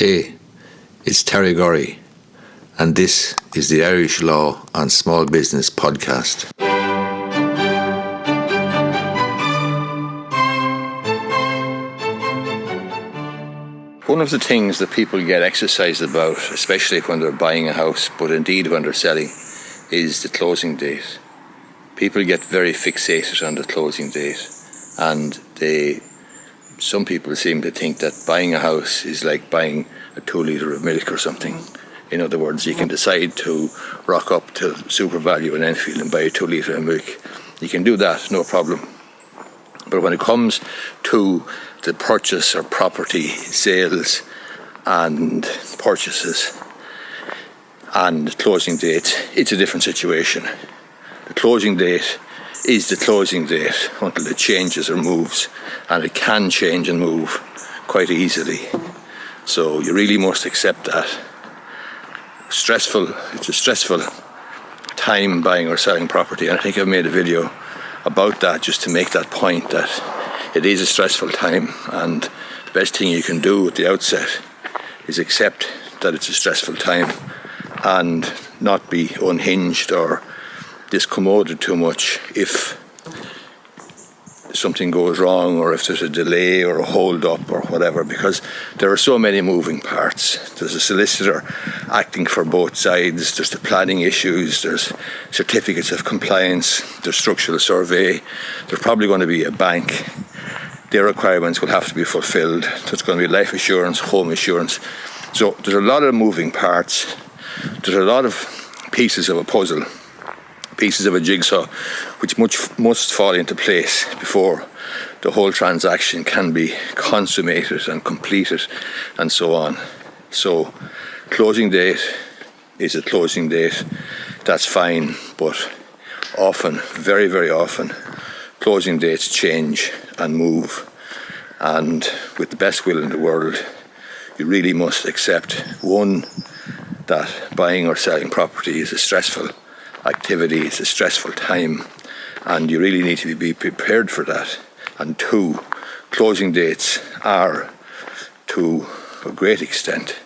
Hey, it's Terry Gorry, and this is the Irish Law and Small Business podcast. One of the things that people get exercised about, especially when they're buying a house, but indeed when they're selling, is the closing date. People get very fixated on the closing date, and some people seem to think that buying a house is like buying a 2 litre of milk or something. In other words, you can decide to rock up to Super Value in Enfield and buy a 2 litre of milk. You can do that, no problem. But when it comes to the purchase or property sales and purchases and closing dates, it's a different situation. The closing date is the closing date until it changes or moves, and it can change and move quite easily. So you really must accept that. It's a stressful time buying or selling property, and I think I've made a video about that just to make that point, that it is a stressful time, and the best thing you can do at the outset is accept that it's a stressful time and not be unhinged or discommoded too much if something goes wrong or if there's a delay or a hold up or whatever, because there are so many moving parts. There's a solicitor acting for both sides, there's the planning issues, there's certificates of compliance, there's structural survey, there's probably going to be a bank. Their requirements will have to be fulfilled. There's going to be life assurance, home insurance. So there's a lot of moving parts. There's a lot of pieces of a puzzle, pieces of a jigsaw, which must fall into place before the whole transaction can be consummated and completed and so on. So closing date is a closing date, that's fine, but often, very, very often, closing dates change and move, and with the best will in the world, you really must accept, one, that buying or selling property is a stressful activity, it's a stressful time, and you really need to be prepared for that. And two, closing dates are, to a great extent,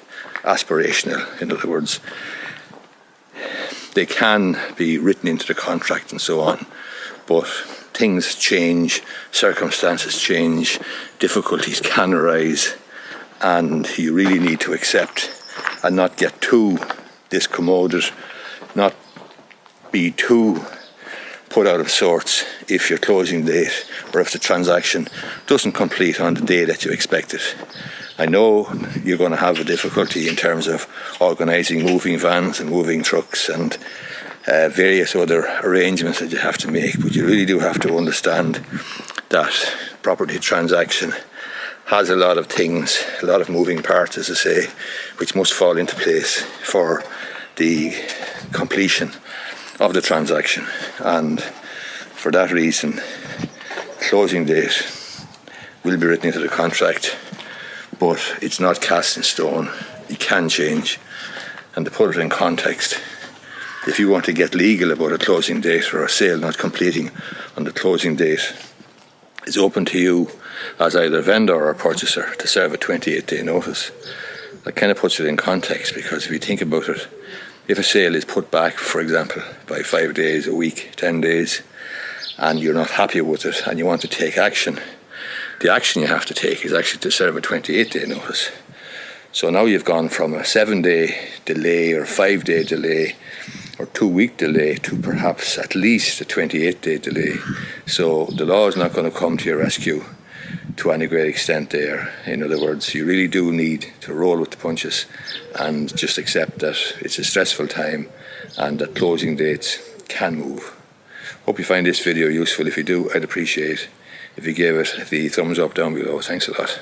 aspirational. In other words, they can be written into the contract and so on, but things change, circumstances change, difficulties can arise, and you really need to accept and not get too discommoded, not be too put out of sorts if your closing date or if the transaction doesn't complete on the day that you expected. I know you're going to have a difficulty in terms of organising moving vans and moving trucks and various other arrangements that you have to make, but you really do have to understand that property transaction has a lot of things, a lot of moving parts, as I say, which must fall into place for the completion of the transaction. And for that reason, closing date will be written into the contract, but it's not cast in stone. It can change. And to put it in context, if you want to get legal about a closing date or a sale not completing on the closing date, it's open to you as either vendor or purchaser to serve a 28-day notice. That kind of puts it in context, because if you think about it, if a sale is put back, for example, by 5 days, a week, 10 days, and you're not happy with it and you want to take action, the action you have to take is actually to serve a 28-day notice. So now you've gone from a 7-day delay or 5-day delay or 2-week delay to perhaps at least a 28-day delay. So the law is not going to come to your rescue to any great extent there. In other words, you really do need to roll with the punches and just accept that it's a stressful time and that closing dates can move. Hope you find this video useful. If you do, I'd appreciate if you gave it the thumbs up down below. Thanks a lot.